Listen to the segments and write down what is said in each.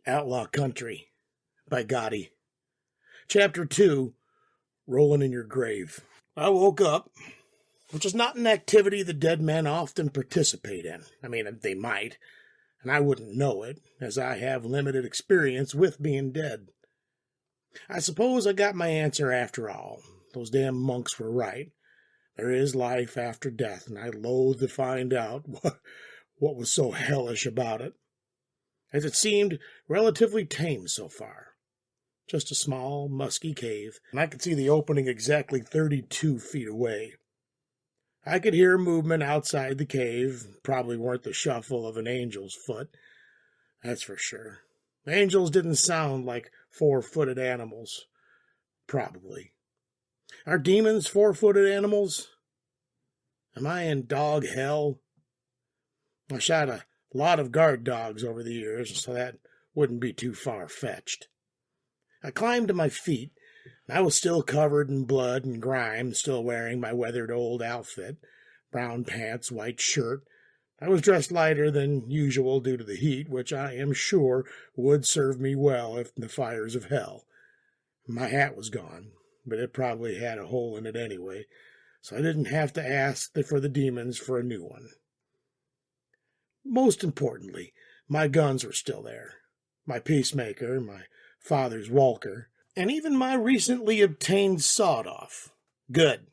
Outlaw Country by Ghotty. Chapter 2, Rolling in Your Grave. I woke up, which is not an activity the dead men often participate in. I mean, they might, and I wouldn't know it, as I have limited experience with being dead. I suppose I got my answer after all. Those damn monks were right. There is life after death, and I loathe to find out what was so hellish about it, as it seemed relatively tame so far. Just a small, musky cave, and I could see the opening exactly 32 feet away. I could hear movement outside the cave. Probably weren't the shuffle of an angel's foot, that's for sure. Angels didn't sound like four-footed animals. Probably. Are demons four-footed animals? Am I in dog hell? I shot a lot of guard dogs over the years, so that wouldn't be too far-fetched. I climbed to my feet. I was still covered in blood and grime, still wearing my weathered old outfit, brown pants, white shirt. I was dressed lighter than usual due to the heat, which I am sure would serve me well if in the fires of hell. My hat was gone, but it probably had a hole in it anyway, so I didn't have to ask for the demons for a new one. Most importantly, my guns were still there. My peacemaker, my father's walker, and even my recently obtained sawed-off. Good.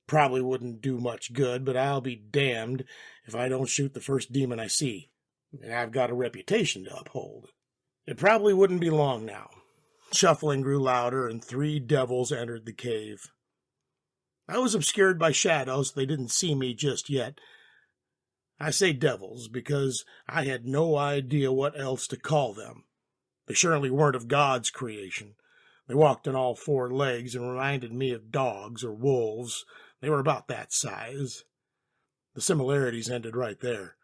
Probably wouldn't do much good, but I'll be damned if I don't shoot the first demon I see. And I've got a reputation to uphold. It probably wouldn't be long now. Shuffling grew louder, and 3 devils entered the cave. I was obscured by shadows, so they didn't see me just yet. I say devils because I had no idea what else to call them. They surely weren't of God's creation. They walked on all 4 legs and reminded me of dogs or wolves. They were about that size. The similarities ended right there.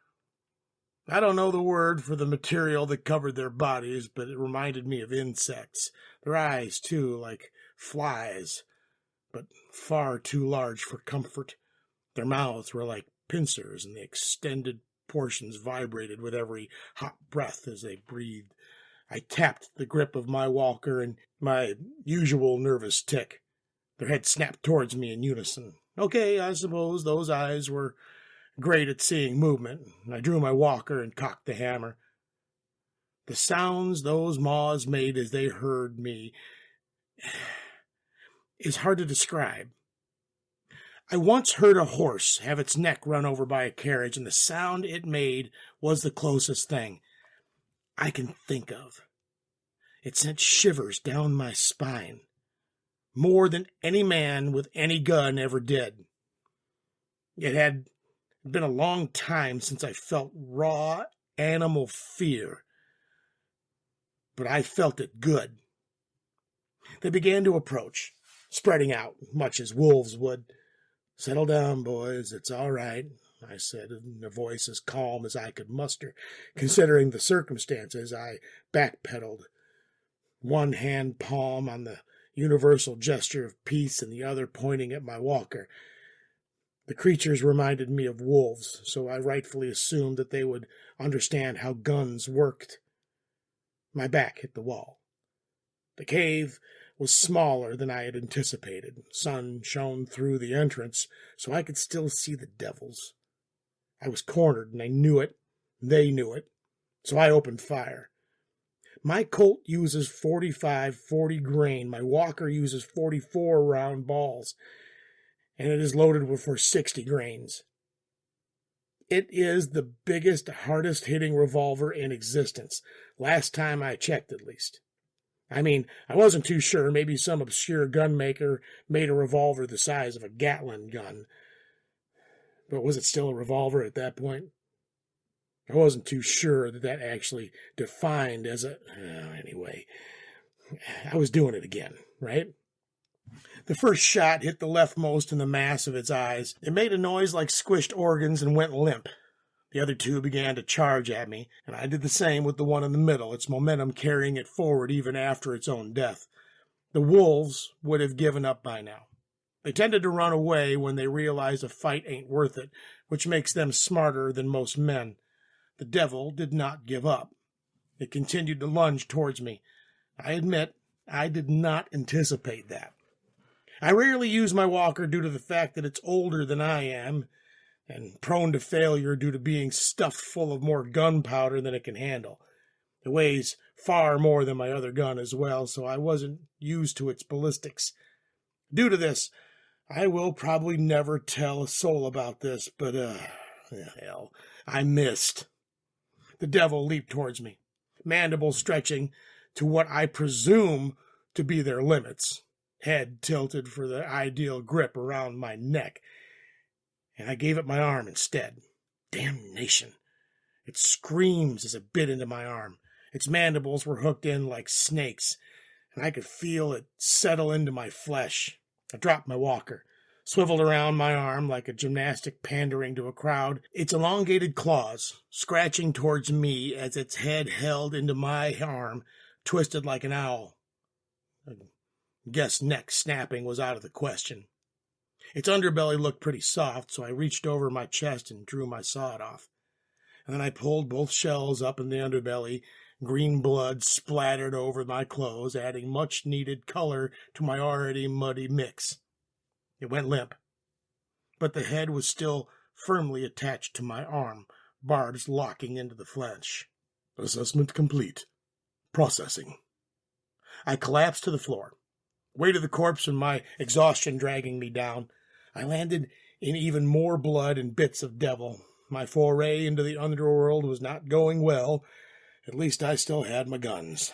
I don't know the word for the material that covered their bodies, but it reminded me of insects. Their eyes, too, like flies, but far too large for comfort. Their mouths were like pincers, and the extended portions vibrated with every hot breath as they breathed. I tapped the grip of my walker and my usual nervous tick. Their heads snapped towards me in unison. Okay, I suppose those eyes were great at seeing movement. I drew my walker and cocked the hammer. The sounds those maws made as they heard me is hard to describe. I once heard a horse have its neck run over by a carriage, and the sound it made was the closest thing I can think of. It sent shivers down my spine, more than any man with any gun ever did. It had been a long time since I felt raw animal fear, but I felt it good. They began to approach, spreading out, much as wolves would. "Settle down, boys, it's all right," I said in a voice as calm as I could muster. Considering the circumstances, I backpedaled, one hand palm on the universal gesture of peace and the other pointing at my walker. The creatures reminded me of wolves, so I rightfully assumed that they would understand how guns worked. My back hit the wall. The cave was smaller than I had anticipated. Sun shone through the entrance, so I could still see the devils. I was cornered, and I knew it. They knew it. So I opened fire. My Colt uses 45-40 grain. My walker uses 44 round balls, and it is loaded for 60 grains. It is the biggest, hardest-hitting revolver in existence. Last time I checked, at least. I mean, I wasn't too sure. Maybe some obscure gun maker made a revolver the size of a Gatling gun. But was it still a revolver at that point? I wasn't too sure that actually defined as a... Anyway, I was doing it again, right? The first shot hit the leftmost in the mass of its eyes. It made a noise like squished organs and went limp. The other 2 began to charge at me, and I did the same with the one in the middle, its momentum carrying it forward even after its own death. The wolves would have given up by now. They tended to run away when they realize a fight ain't worth it, which makes them smarter than most men. The devil did not give up. It continued to lunge towards me. I admit, I did not anticipate that. I rarely use my walker due to the fact that it's older than I am, and prone to failure due to being stuffed full of more gunpowder than it can handle. It weighs far more than my other gun as well, so I wasn't used to its ballistics. Due to this, I will probably never tell a soul about this, but, hell, I missed. The devil leaped towards me, mandibles stretching to what I presume to be their limits, head tilted for the ideal grip around my neck, and I gave it my arm instead. Damnation! It screams as it bit into my arm. Its mandibles were hooked in like snakes, and I could feel it settle into my flesh. I dropped my walker, swiveled around my arm like a gymnastic pandering to a crowd, its elongated claws scratching towards me as its head held into my arm, twisted like an owl. I guess neck snapping was out of the question. Its underbelly looked pretty soft, so I reached over my chest and drew my sawed off. And then I pulled both shells up in the underbelly. Green blood splattered over my clothes, adding much-needed color to my already muddy mix. It went limp, but the head was still firmly attached to my arm, barbs locking into the flesh. Assessment complete. Processing. I collapsed to the floor, weight of the corpse and my exhaustion dragging me down. I landed in even more blood and bits of devil. My foray into the underworld was not going well. At least I still had my guns.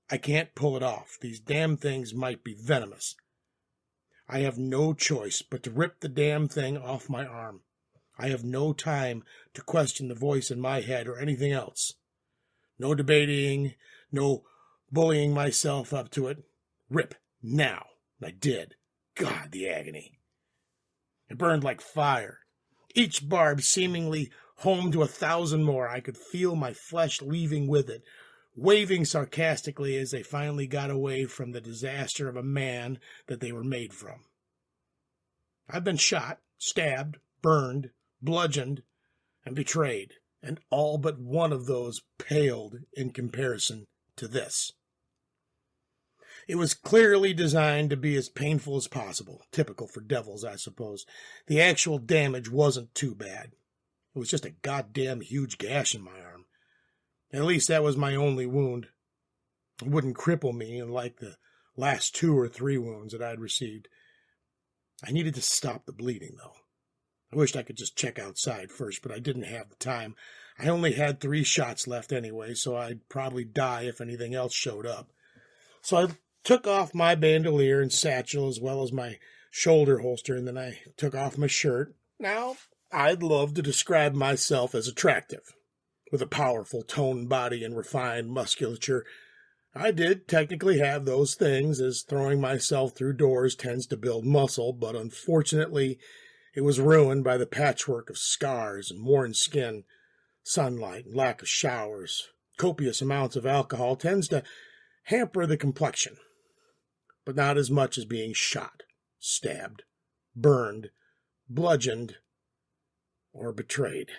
I can't pull it off. These damn things might be venomous. I have no choice but to rip the damn thing off my arm. I have no time to question the voice in my head or anything else. No debating, no bullying myself up to it. Rip, now. And I did. God, the agony. It burned like fire. Each barb seemingly home to 1,000 more. I could feel my flesh leaving with it, waving sarcastically as they finally got away from the disaster of a man that they were made from. I've been shot, stabbed, burned, bludgeoned, and betrayed, and all but one of those paled in comparison to this. It was clearly designed to be as painful as possible, typical for devils, I suppose. The actual damage wasn't too bad. It was just a goddamn huge gash in my arm. At least that was my only wound. It wouldn't cripple me unlike the last 2 or 3 wounds that I'd received. I needed to stop the bleeding, though. I wished I could just check outside first, but I didn't have the time. I only had 3 shots left anyway, so I'd probably die if anything else showed up. So I took off my bandolier and satchel as well as my shoulder holster, and then I took off my shirt. Now, I'd love to describe myself as attractive, with a powerful toned body and refined musculature. I did technically have those things, as throwing myself through doors tends to build muscle, but unfortunately it was ruined by the patchwork of scars and worn skin, sunlight, and lack of showers. Copious amounts of alcohol tends to hamper the complexion, but not as much as being shot, stabbed, burned, bludgeoned, or betrayed.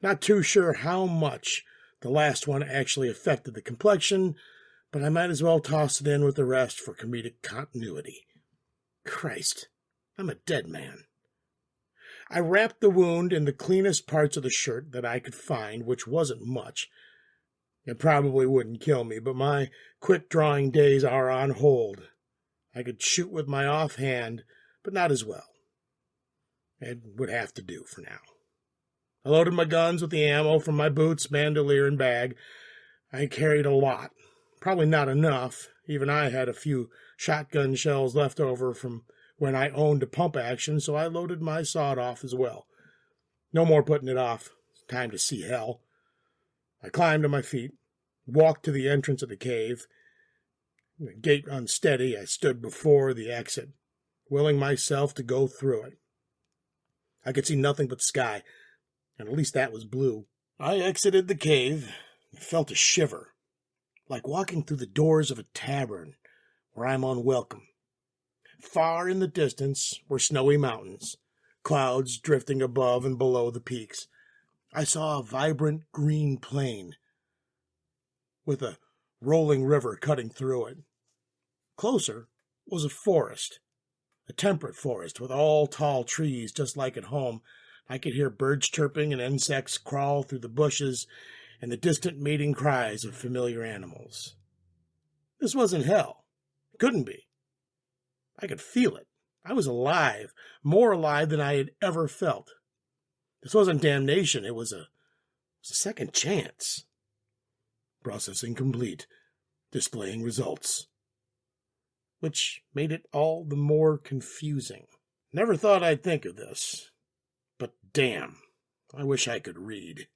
Not too sure how much the last one actually affected the complexion, but I might as well toss it in with the rest for comedic continuity. Christ, I'm a dead man. I wrapped the wound in the cleanest parts of the shirt that I could find, which wasn't much. It probably wouldn't kill me, but my quick-drawing days are on hold. I could shoot with my offhand, but not as well. It would have to do for now. I loaded my guns with the ammo from my boots, bandolier, and bag. I carried a lot. Probably not enough. Even I had a few shotgun shells left over from when I owned a pump action, so I loaded my sawed-off as well. No more putting it off. Time to see hell. I climbed to my feet, walked to the entrance of the cave. The gate unsteady, I stood before the exit, willing myself to go through it. I could see nothing but sky, and at least that was blue. I exited the cave and felt a shiver, like walking through the doors of a tavern where I'm unwelcome. Far in the distance were snowy mountains, clouds drifting above and below the peaks. I saw a vibrant green plain with a rolling river cutting through it. Closer was a forest, a temperate forest with all tall trees just like at home. I could hear birds chirping and insects crawl through the bushes and the distant mating cries of familiar animals. This wasn't hell. It couldn't be. I could feel it. I was alive, more alive than I had ever felt. This wasn't damnation. It was a second chance. Processing complete. Displaying results. Which made it all the more confusing. Never thought I'd think of this. But damn, I wish I could read.